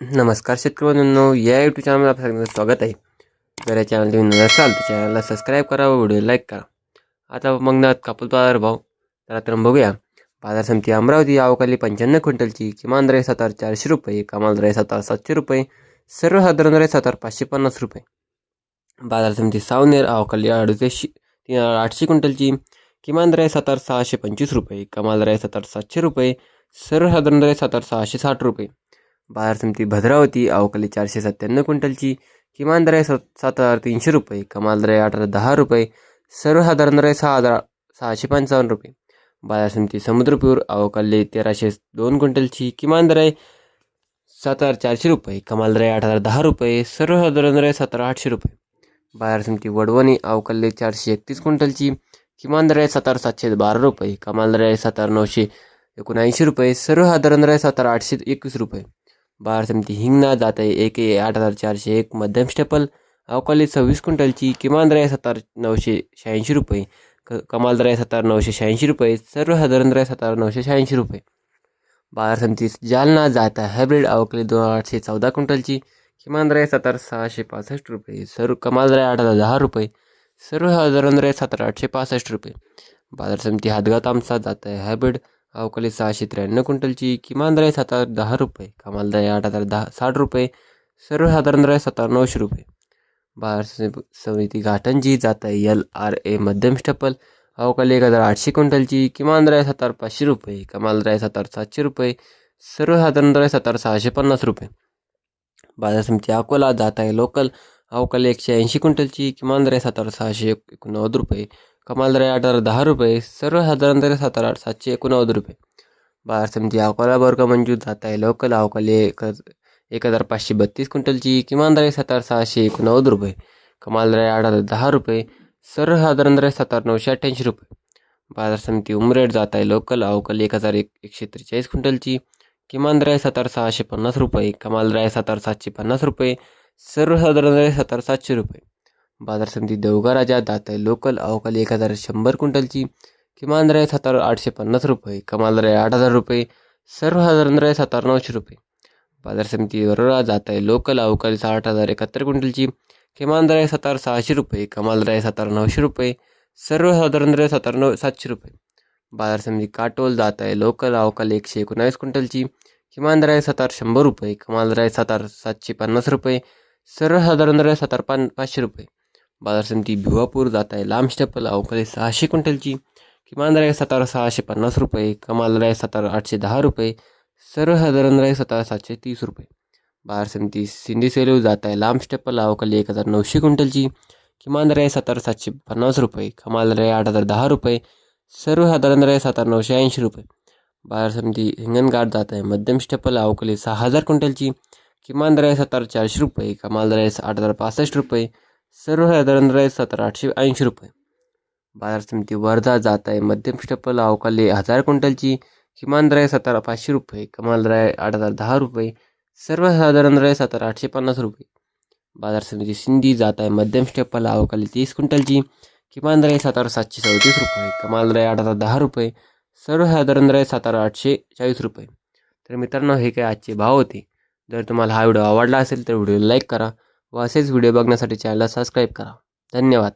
नमस्कार शेतकरी बंधूंनो, या यूट्यूब चॅनलमध्ये आपलं सगळ्यांचं स्वागत आहे. जर या चॅनल तुम्ही नवीन असाल तर चॅनलला सबस्क्राईब करा व व्हिडिओ लाईक करा. आता मग ना कापूस बाजार भाव तर बघूया. बाजार समिती अमरावती आवकाली 95 क्विंटलची किमान दर 7,400 रुपये, कमाल दर 7,700 रुपये, सर्वसाधारण दर 7,550 रुपये. बाजार समिती सावनेर आवकाली 800 क्विंटलची किमान दर 7,625 रुपये, कमाल दर 7,700 रुपये, सर्वसाधारण दर 7,660 रुपये. बाजार समिती भद्रावती अवकाली 497 क्विंटलची किमान दर 7,300 रुपये, कमाल दर 8,10 रुपये, सर्वसाधारण दर 6,655 रुपये. बाजार समिती समुद्रपूर अवकाली 1,302 क्विंटलची किमान दर 7,400 रुपये, कमाल दर 8,010 रुपये, सर्वसाधारण दर 7,800 रुपये. बाजार समिती वडवणी अवकाली 431 क्विंटलची किमान दर 7,712 रुपये, कमाल दर 7,979 रुपये, सर्वसाधारण दर 7,821 रुपये. बाजार समिती हिंगणा जात आहे 8,401 मध्यम स्टेपल अवकाली 26 क्विंटलची किमान दर 7,986 रुपये, कमाल दर 7,986 रुपये, सर्वसाधारण दर 7,986 रुपये. बाजार समिती जालना जात आहे हायब्रिड अवकाली 814 क्विंटलची किमान दर 7,665 रुपये, कमाल दर 8,010 रुपये, सर्वसाधारण दर 7,865 रुपये. बाजार समिती हादगाव तामसा जात आहे हायब्रिड अवकाली 693 क्विंटलची किमान दर 7,010 रुपये, कमाल दर 8,060 रुपये, सर्वसाधारण दर 7,900 रुपये. बाजार समिती घाटंजी जात आहे LRA मध्यम स्टेपल अवकाली 1,800 क्विंटलची किमान दर 7,500 रुपये, कमाल दर 7,700 रुपये, सर्वसाधारण दर 7,650 रुपये. बाजार समिती अकोला जात आहे लोकल अवकाली 180 क्विंटलची किमान दर 7,689 रुपये, कमाल दर 8,010 रुपये, सर्वसाधारण दर 7,789 रुपये. बाजार समिती अकोला वर्ग मंजूर जात आहे लोकल अवकाली 1,532 क्विंटलची किमान दर 7,689 रुपये, कमाल दर 8,010 रुपये, सर्वसाधारण दर 7,988 रुपये. बाजार समिती उमरेड जात आहे लोकल अवकाली 1,143 क्विंटलची किमान दर 7,650 रुपये, कमाल दर 7,750 रुपये, सर्वसाधारण दर 7,700 रुपये. बाजार समिती देवगराजा जात आहे लोकल अवकाली 1,100 क्विंटलची किमान दर 7,850 रुपये, कमाल दर 8,000 रुपये, सर्वसाधारण दर 7,900 रुपये. बाजार समिती वरोरा जात आहे लोकल अवकाली 8,071 क्विंटलची किमान दर 7,600 रुपये, कमाल दर 7,900 रुपये, सर्वसाधारण दर 7,700 रुपये. बाजार समिती काटोल जात आहे लोकल अवकाली 119 क्विंटलची किमान दर 7,100 रुपये, कमाल दर 7,750 रुपये, सर्वसाधारण दर 7,500 रुपये. बाजार समिती भिवापूर जात आहे लांब स्टेपल अवकाली 600 क्विंटलची किमान दर 7,650 रुपये, कमाल दर 7,810 रुपये, सर्वसाधारण दर 7,730 रुपये. बाजार समिती सिंधी सेलू जात आहे लांब स्टेपल अवकाली 1,900 क्विंटलची किमान दर 7,750 रुपये, कमाल दर 8,010 रुपये, सर्वसाधारण दर 7,980 रुपये. बाजार समिती हिंगणघाट जात आहे मध्यम स्टेपल अवकाली 6,000 क्विंटलची किमान दर 7,400 रुपये, कमाल दर 8,065 रुपये, सर्वसाधारण दर 7,880 रुपये. बाजार समिती वर्धा जात आहे मध्यम स्टेपल अवकाली 1,000 क्विंटलची किमान दर 7,500 रुपये, कमाल दर 8,010 रुपये, सर्वसाधारण दर 7,850 रुपये. बाजार समिती सिंधी जात आहे मध्यम स्टेपल अवकाली 30 क्विंटलची किमान दर 7,734 रुपये, कमाल दर 8,010 रुपये, सर्वसाधारण दर 7,840 रुपये. तर मित्रांनो, हे काय आजचे भाव होते. जर तुम्हाला हा व्हिडिओ आवडला असेल तर व्हिडिओ लाईक करा व असेच व्हिडिओ बघण्यासाठी चॅनलला सबस्क्राईब करा. धन्यवाद.